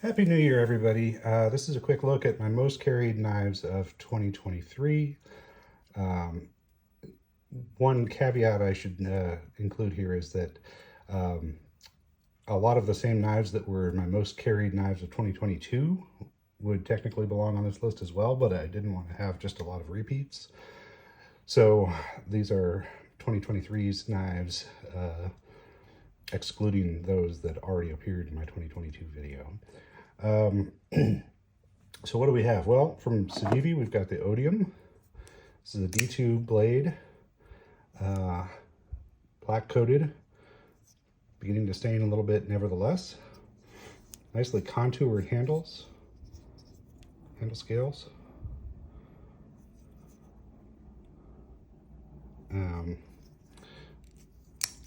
Happy New Year, everybody. This is a quick look at my most carried knives of 2023. One caveat I should include here is that a lot of the same knives that were my most carried knives of 2022 would technically belong on this list as well, but I didn't want to have just a lot of repeats. So these are 2023's knives, excluding those that already appeared in my 2022 video. So what do we have? Well, from Civivi, we've got the Odium. This is a D2 blade, black coated, beginning to stain a little bit nevertheless. Nicely contoured handle scales.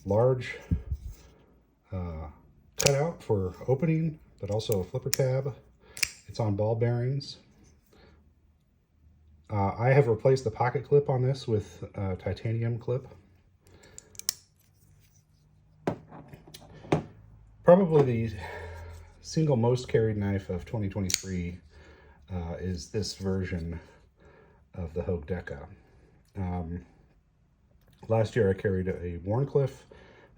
Large cutout for opening, but also a flipper tab. It's on ball bearings. I have replaced the pocket clip on this with a titanium clip. Probably the single most carried knife of 2023 is this version of the Hogue Deka. Last year I carried a Wharncliffe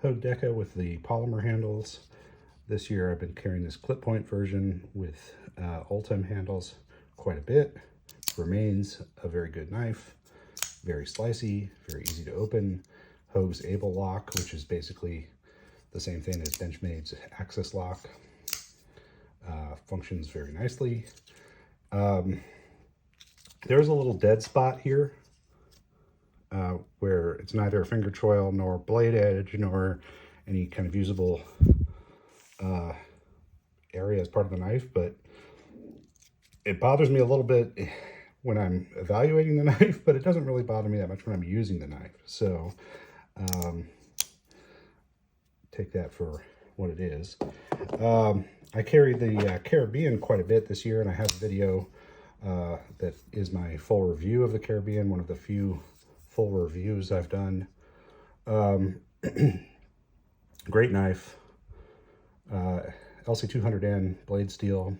Hogue Deka with the polymer handles. This year I've been carrying this clip point version with Ultim handles quite a bit. Remains a very good knife, very slicey, very easy to open. Hogue's Able Lock, which is basically the same thing as Benchmade's Access Lock, functions very nicely. There's a little dead spot here where it's neither a finger choil nor blade edge nor any kind of usable area as part of the knife, but it bothers me a little bit when I'm evaluating the knife, but it doesn't really bother me that much when I'm using the knife. So take that for what it is. I carried the Caribbean quite a bit this year, and I have a video that is my full review of the Caribbean, one of the few full reviews I've done. Great knife. LC200N blade steel,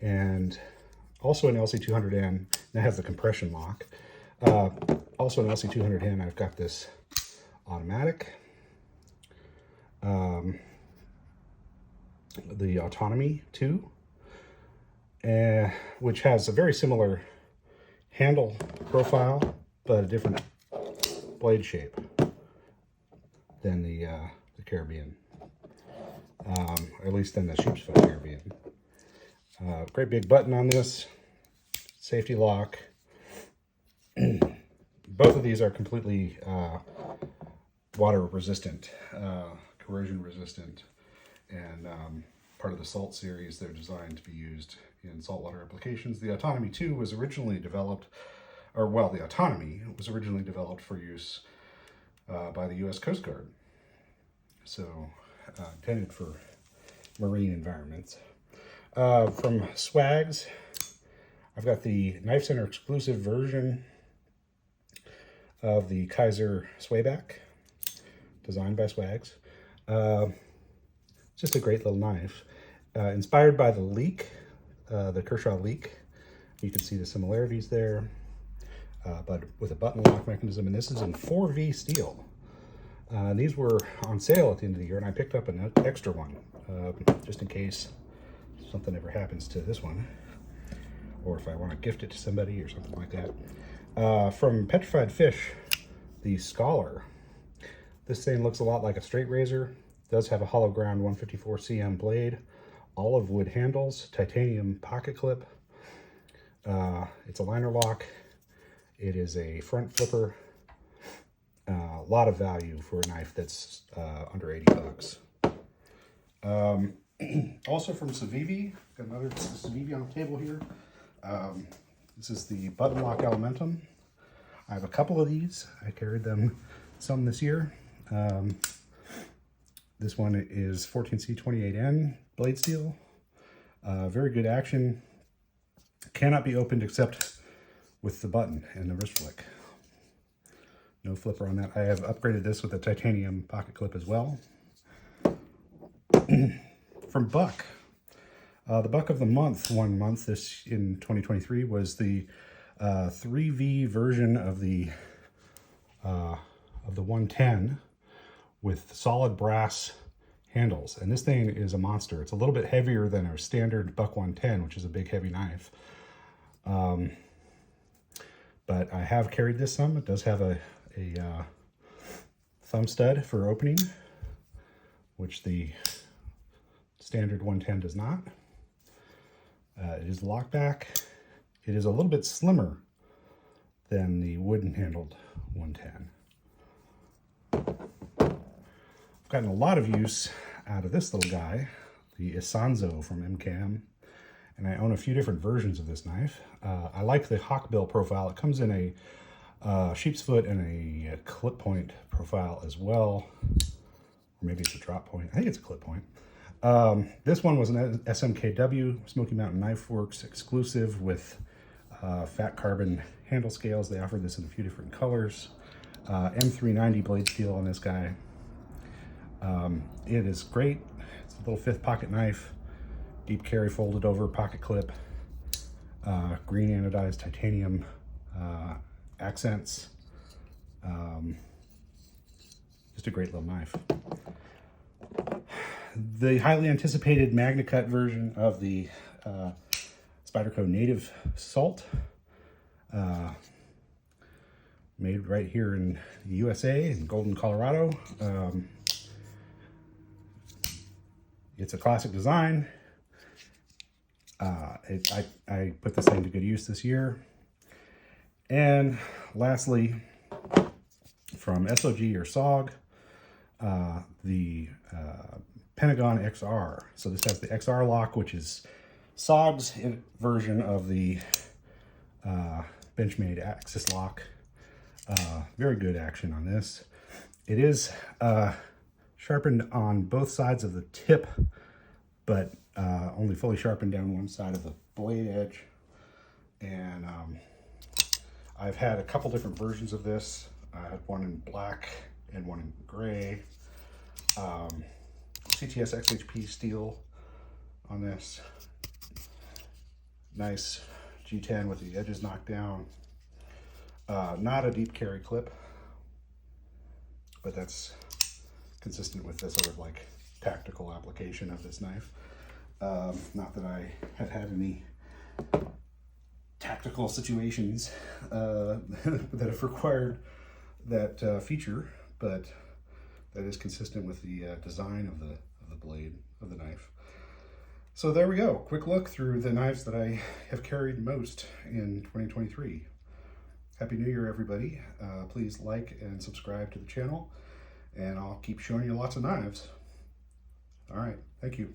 and also an LC200N that has the compression lock. Also an LC200N, I've got this automatic, the Autonomy 2, which has a very similar handle profile, but a different blade shape than the Caribbean. Or at least than the sheep's foot Caribbean. Great big button on this, safety lock. Both of these are completely water resistant, corrosion resistant, and part of the Salt series. They're designed to be used in saltwater applications. The Autonomy 2 was originally developed, or well, the Autonomy was originally developed for use by the U.S. Coast Guard. So intended for marine environments. From Swaggs, I've got the Knife Center exclusive version of the Kizer Swayback, designed by Swaggs. Just a great little knife. Inspired by the Leak, the Kershaw Leak. You can see the similarities there, but with a button lock mechanism, and this is in 4V steel. These were on sale at the end of the year, and I picked up an extra one, just in case something ever happens to this one, or if I want to gift it to somebody or something like that. From Petrified Fish, the Scholar. This thing looks a lot like a straight razor. It does have a hollow ground 154 cm blade, olive wood handles, titanium pocket clip. It's a liner lock. It is a front flipper. A lot of value for a knife that's under 80 bucks. Also from Civivi, got another Civivi on the table here. This is the Button Lock Elementum. I have a couple of these. I carried them some this year. This one is 14C28N blade steel. Very good action. Cannot be opened except with the button and the wrist flick. No flipper on that. I have upgraded this with a titanium pocket clip as well. From Buck, The buck of the month, one month this in 2023, was the 3V version of the 110 with solid brass handles. And this thing is a monster. It's a little bit heavier than our standard buck 110, which is a big heavy knife. But I have carried this some. It does have a thumb stud for opening, which the standard 110 does not. It is lock back. It is a little bit slimmer than the wooden handled 110. I've gotten a lot of use out of this little guy, the Isonzo from MKM, and I own a few different versions of this knife. I like the hawk bill profile. It comes in a sheep's foot and a clip point profile as well, or maybe it's a drop point. I think it's a clip point. This one was an SMKW, Smoky Mountain Knife Works exclusive with fat carbon handle scales. They offered this in a few different colors. M390 blade steel on this guy. It is great. It's a little 5th pocket knife, deep carry folded over pocket clip, green anodized titanium accents. Just a great little knife. The highly anticipated Magnacut version of the Spyderco Native Salt, made right here in the USA in Golden, Colorado. It's a classic design. I put this thing to good use this year. And lastly, from SOG or SOG, the Pentagon XR. So this has the XR lock, which is SOG's version of the Benchmade Axis lock. Very good action on this. It is sharpened on both sides of the tip, but only fully sharpened down one side of the blade edge. And I've had a couple different versions of this. I had one in black and one in gray. CTS XHP steel on this. Nice G10 with the edges knocked down. Not a deep carry clip, but that's consistent with this sort of like tactical application of this knife. Not that I have had any tactical situations that have required that feature, but that is consistent with the design of the blade of the knife. So there we go. Quick look through the knives that I have carried most in 2023. Happy New Year, everybody. Please like and subscribe to the channel, and I'll keep showing you lots of knives. All right, thank you.